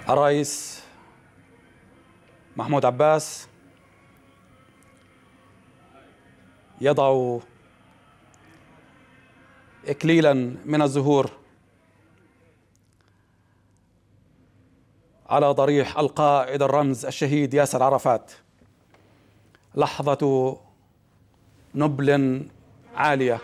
الرئيس محمود عباس يضع إكليلا من الزهور على ضريح القائد الرمز الشهيد ياسر عرفات. لحظة نبل عالية.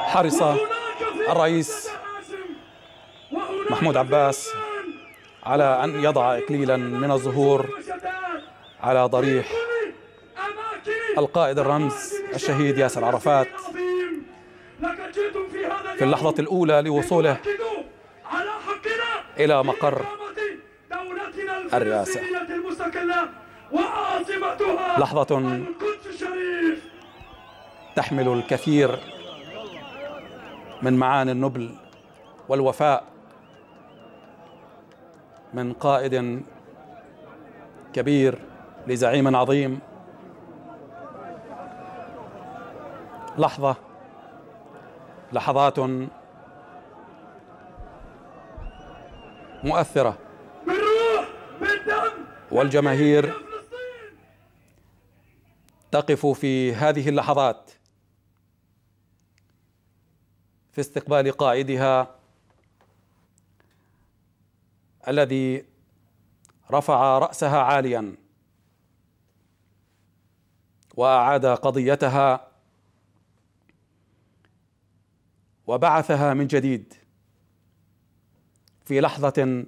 حرص الرئيس محمود عباس على أن يضع إكليلا من الزهور على ضريح القائد الرمز الشهيد ياسر عرفات في اللحظة الأولى لوصوله إلى مقر الرئاسة. لحظة تحمل الكثير من معاني النبل والوفاء من قائد كبير لزعيم عظيم. لحظات مؤثرة، والجماهير تقف في هذه اللحظات في استقبال قائدها الذي رفع رأسها عاليا وأعاد قضيتها وبعثها من جديد في لحظة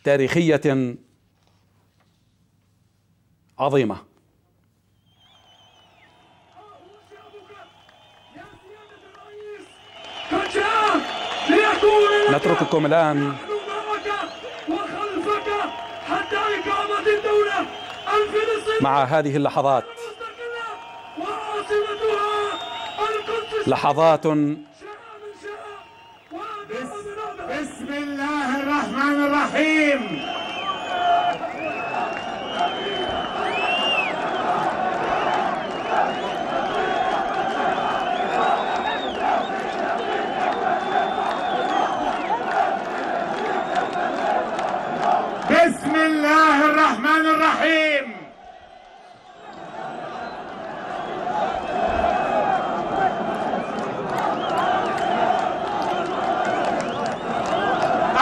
تاريخية عظيمة. نترككم الآن مع هذه اللحظات، لحظات بسم الله الرحمن الرحيم. بسم الله الرحمن الرحيم.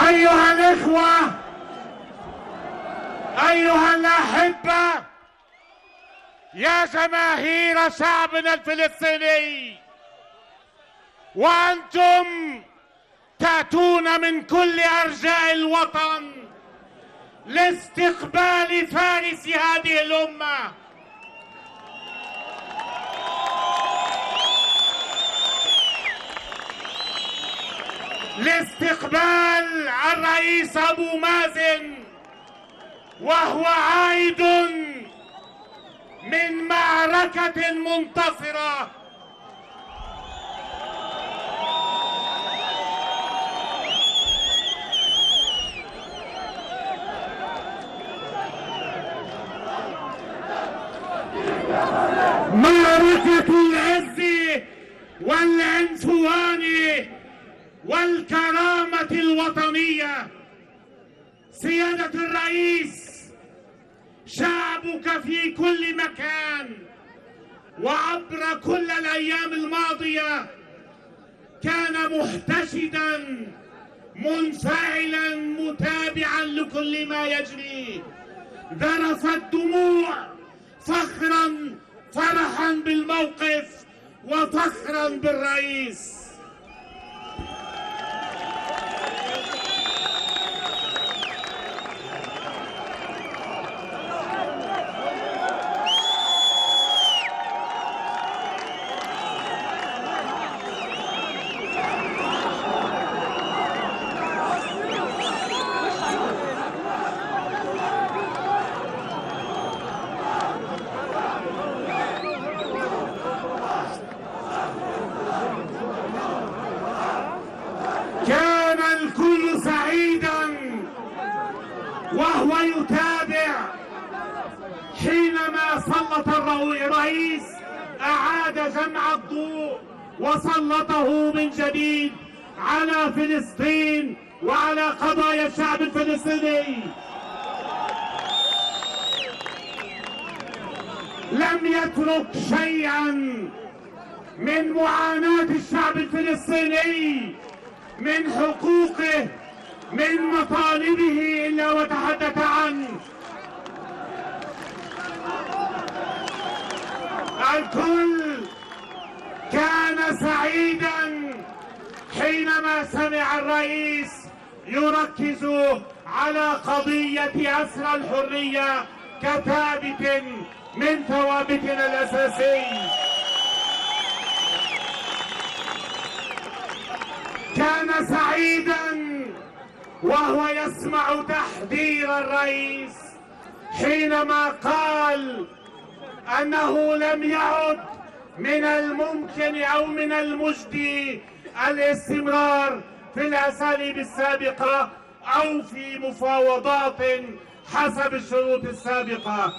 أيها الإخوة، أيها الأحبة، يا جماهير شعبنا الفلسطيني، وأنتم تأتون من كل أرجاء الوطن لاستقبال فارس هذه الأمة، لاستقبال الرئيس أبو مازن وهو عائد من معركة منتصرة. معركة العز والعنفوان والكرامة الوطنية. سيادة الرئيس، شعبك في كل مكان وعبر كل الأيام الماضية كان محتشدا منفعلا متابعا لكل ما يجري، ذرف الدموع فرحا بالموقف وفخرا بالرئيس. وهو يتابع. حينما سلط الرئيس أعاد جمع الضوء وسلطه من جديد على فلسطين وعلى قضايا الشعب الفلسطيني. لم يترك شيئا من معاناة الشعب الفلسطيني، من حقوقه، من مطالبه، إلا وتحدث عنه. الكل كان سعيدا حينما سمع الرئيس يركز على قضية أسرى الحرية كثابت من ثوابتنا الأساسي. كان سعيدا وهو يسمع تحذير الرئيس حينما قال أنه لم يعد من الممكن أو من المجدي الاستمرار في الأساليب السابقة أو في مفاوضات حسب الشروط السابقة.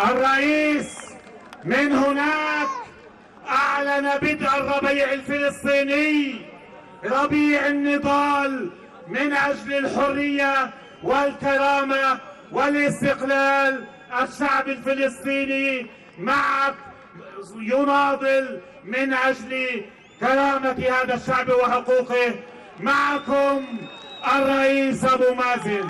الرئيس من هناك أعلن بدء الربيع الفلسطيني، ربيع النضال من أجل الحرية والكرامة والاستقلال. الشعب الفلسطيني معك يناضل من أجل كرامة هذا الشعب وحقوقه. معكم الرئيس أبو مازن.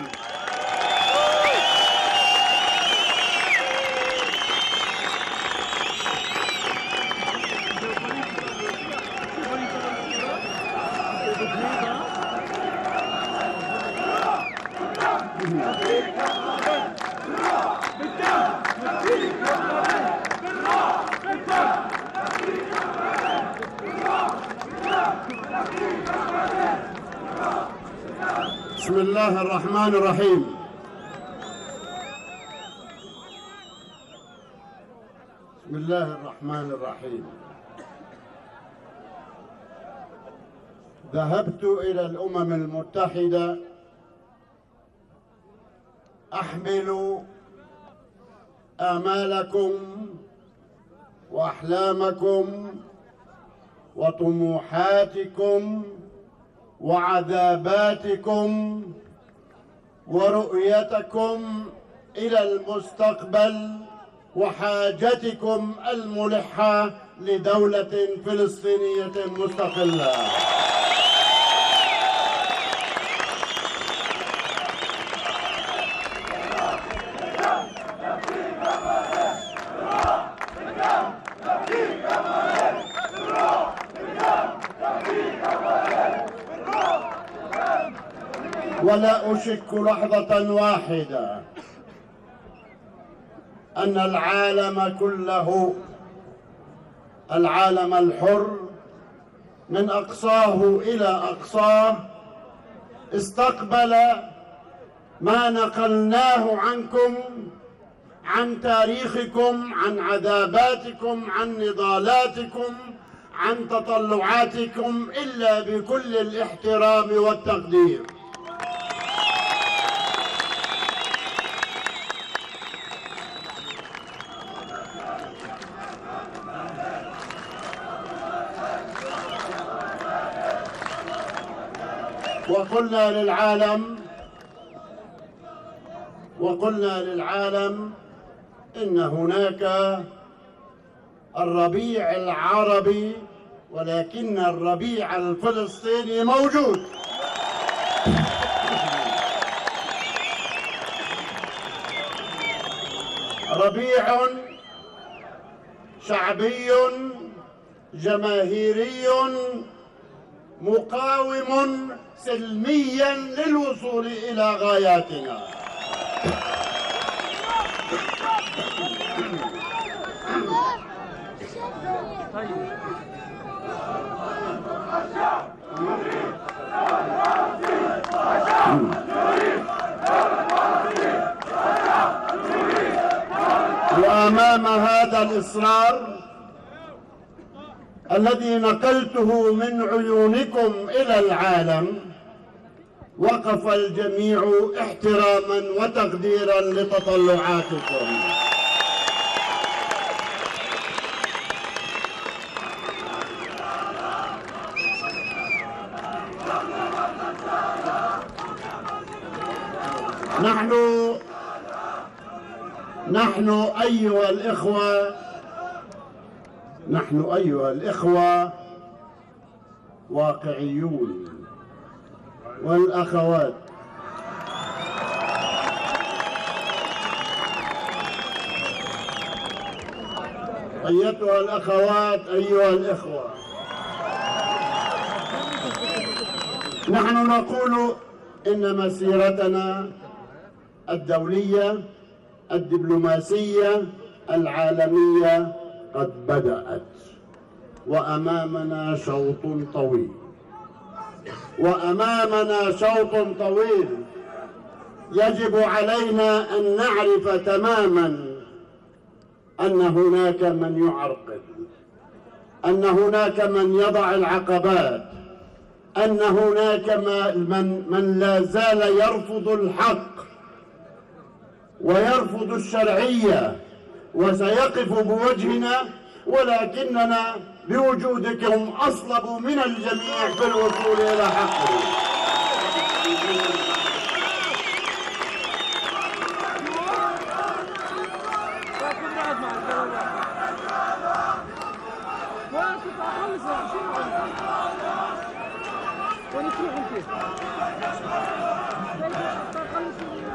بسم الله الرحمن الرحيم. بسم الله الرحمن الرحيم. ذهبت إلى الأمم المتحدة أحمل آمالكم وأحلامكم وطموحاتكم وعذاباتكم ورؤيتكم إلى المستقبل وحاجتكم الملحة لدولة فلسطينية مستقلة. ولا أشك لحظة واحدة أن العالم كله، العالم الحر من أقصاه إلى أقصاه، استقبل ما نقلناه عنكم، عن تاريخكم، عن عذاباتكم، عن نضالاتكم، عن تطلعاتكم، إلا بكل الاحترام والتقدير. وقلنا للعالم إن هناك الربيع العربي، ولكن الربيع الفلسطيني موجود. ربيع شعبي جماهيري مقاوم سلميا للوصول إلى غاياتنا. وأمام هذا الإصرار الذي نقلته من عيونكم إلى العالم، وقف الجميع احتراما وتقديرا لتطلعاتكم. نحن أيها الإخوة واقعيون، والأخوات أيتها الأخوات أيها الإخوة، نحن نقول إن مسيرتنا الدولية الدبلوماسية العالمية قد بدأت، وأمامنا شوط طويل يجب علينا أن نعرف تماما أن هناك من يعرقل، أن هناك من يضع العقبات، أن هناك من لا زال يرفض الحق ويرفض الشرعية وسيقف بوجهنا، ولكننا بوجودكم أصلب من الجميع في الوصول إلى حقه.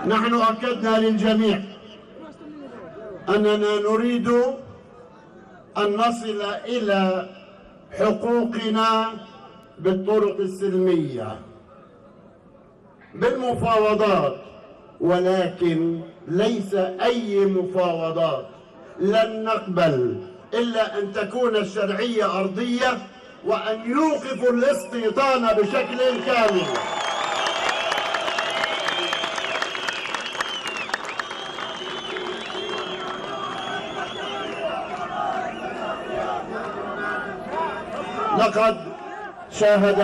نحن أكدنا للجميع أننا نريد أن نصل إلى حقوقنا بالطرق السلمية بالمفاوضات، ولكن ليس أي مفاوضات. لن نقبل إلا أن تكون الشرعية أرضية وأن يوقفوا الاستيطان بشكل كامل. لقد شاهد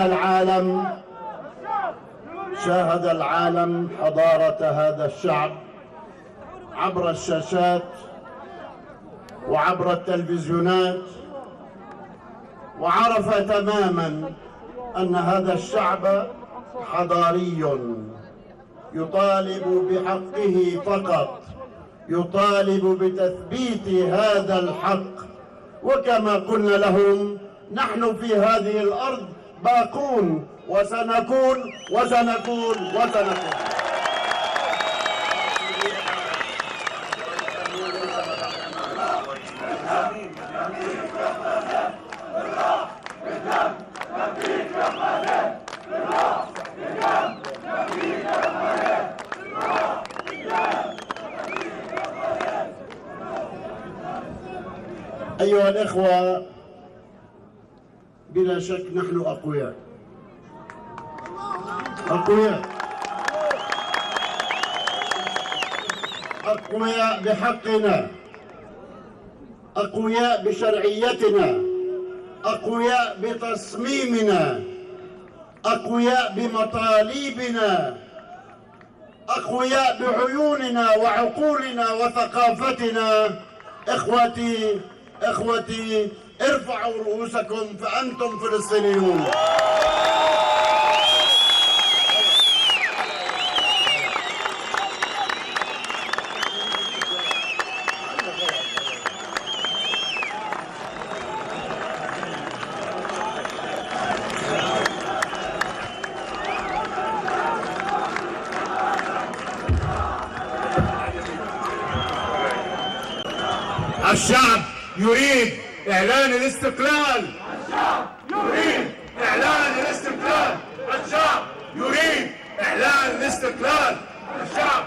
العالم حضارة هذا الشعب عبر الشاشات وعبر التلفزيونات، وعرف تماما أن هذا الشعب حضاري يطالب بحقه فقط، يطالب بتثبيت هذا الحق. وكما قلنا لهم، نحن في هذه الأرض باقون، وسنكون. أيها الإخوة، بلا شك نحن أقوياء بحقنا، أقوياء بشرعيتنا، أقوياء بتصميمنا، أقوياء بمطالبنا، أقوياء بعيوننا وعقولنا وثقافتنا. إخوتي ارفعوا رؤوسكم فأنتم فلسطينيون. الشعب يريد إعلان الاستقلال. الشعب يريد إعلان الاستقلال. الشعب يريد إعلان الاستقلال. الشعب